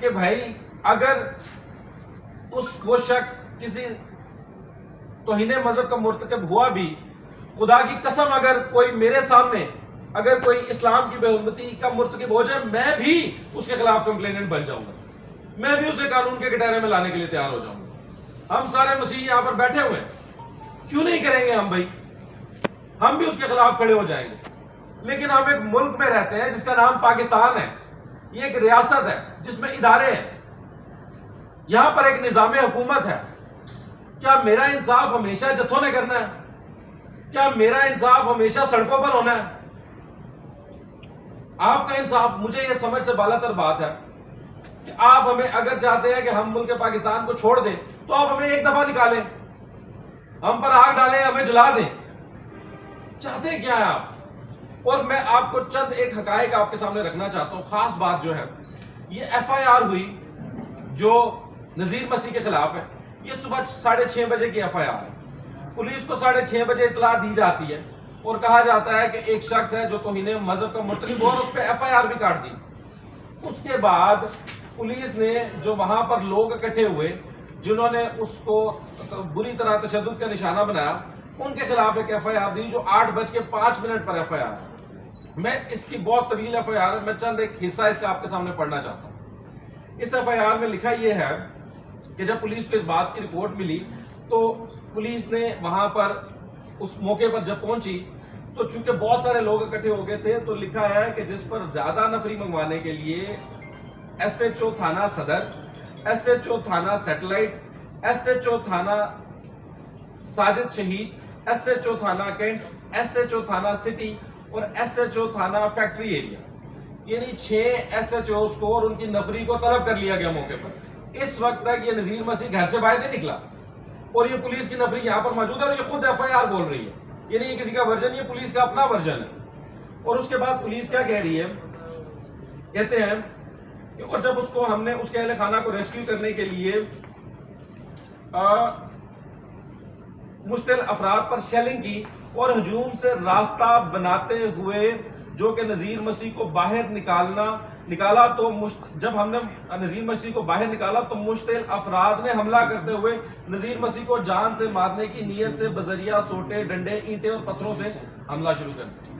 کہ بھائی اگر وہ شخص کسی توہین مذہب کا مرتکب ہوا بھی، خدا کی قسم اگر کوئی میرے سامنے اگر کوئی اسلام کی بے حرمتی کا مرتکب ہو جائے، میں بھی اس کے خلاف کمپلیننٹ بن جاؤں گا، میں بھی اسے قانون کے کٹہرے میں لانے کے لیے تیار ہو جاؤں گا۔ ہم سارے مسیحی یہاں پر بیٹھے ہوئے ہیں، کیوں نہیں کریں گے ہم بھائی؟ ہم بھی اس کے خلاف کھڑے ہو جائیں گے۔ لیکن ہم ایک ملک میں رہتے ہیں جس کا نام پاکستان ہے، یہ ایک ریاست ہے جس میں ادارے ہیں، یہاں پر ایک نظام حکومت ہے۔ کیا میرا انصاف ہمیشہ جتھوں نے کرنا ہے؟ کیا میرا انصاف ہمیشہ سڑکوں پر ہونا ہے؟ آپ کا انصاف، مجھے یہ سمجھ سے بالا تر بات ہے کہ آپ ہمیں اگر چاہتے ہیں کہ ہم ملک پاکستان کو چھوڑ دیں تو آپ ہمیں ایک دفعہ نکالیں، ہم پر آگ ڈالیں، ہمیں جلا دیں۔ چاہتے کیا ہے آپ؟ اور میں آپ کو چند ایک حقائق آپ کے سامنے رکھنا چاہتا ہوں۔ خاص بات جو ہے، یہ ایف آئی آر ہوئی جو نذیر مسیح کے خلاف ہے، یہ صبح 6:30 بجے کی ایف آئی آر ہے۔ پولیس کو 6:30 بجے اطلاع دی جاتی ہے اور کہا جاتا ہے کہ ایک شخص ہے جو توہین مذہب کا مرتکب ہوا، اور اس پہ ایف آئی آر بھی کاٹ دی۔ اس کے بعد پولیس نے جو وہاں پر لوگ اکٹھے ہوئے جنہوں نے اس کو بری طرح تشدد کا نشانہ بنایا، ان کے خلاف ایک ایف آئی آر دی جو 8:05 پر ایف آئی آر ہے۔ میں اس کی بہت طویل ایف آئی آر ہے، میں چند ایک حصہ اس کا آپ کے سامنے پڑھنا چاہتا ہوں۔ اس ایف آئی آر میں لکھا یہ ہے کہ جب پولیس کو اس بات کی رپورٹ ملی تو پولیس نے وہاں پر اس موقع پر جب پہنچی تو چونکہ بہت سارے لوگ اکٹھے ہو گئے تھے، تو لکھا ہے کہ جس پر زیادہ نفری منگوانے کے لیے ایس ایچ او تھانہ صدر، ایس ایچ او تھانہ سیٹلائٹ، ایس ایچ او تھانہ ساجد شہید، ایس ایچ او تھانہ کینٹ، ایس ایچ او تھانہ سٹی اور ایس ایچ او تھانہ فیکٹری ایریا، یعنی 6 ایس ایچ اوز کو اور ان کی نفری کو طلب کر لیا گیا موقع پر۔ اس وقت تک یہ نذیر مسیح گھر سے باہر نہیں نکلا، اور یہ پولیس کی نفری یہاں پر موجود ہے، اور یہ خود ایف آئی آر بول رہی ہے، یعنی یہ کسی کا ورژن، یہ پولیس کا اپنا ورژن ہے۔ اور اس کے بعد پولیس کیا کہہ رہی ہے؟ کہتے ہیں کہ اور جب اس کو ہم نے اس کے اہل خانہ کو ریسکیو کرنے کے لیے مشتعل افراد پر شیلنگ کی اور ہجوم سے راستہ بناتے ہوئے جو کہ نذیر مسیح کو باہر نکالا تو جب ہم نے نذیر مسیح کو باہر نکالا تو مشتعل افراد نے حملہ کرتے ہوئے نذیر مسیح کو جان سے مارنے کی نیت سے بذریعہ سوٹے، ڈنڈے، اینٹیں اور پتھروں سے حملہ شروع کر دیا۔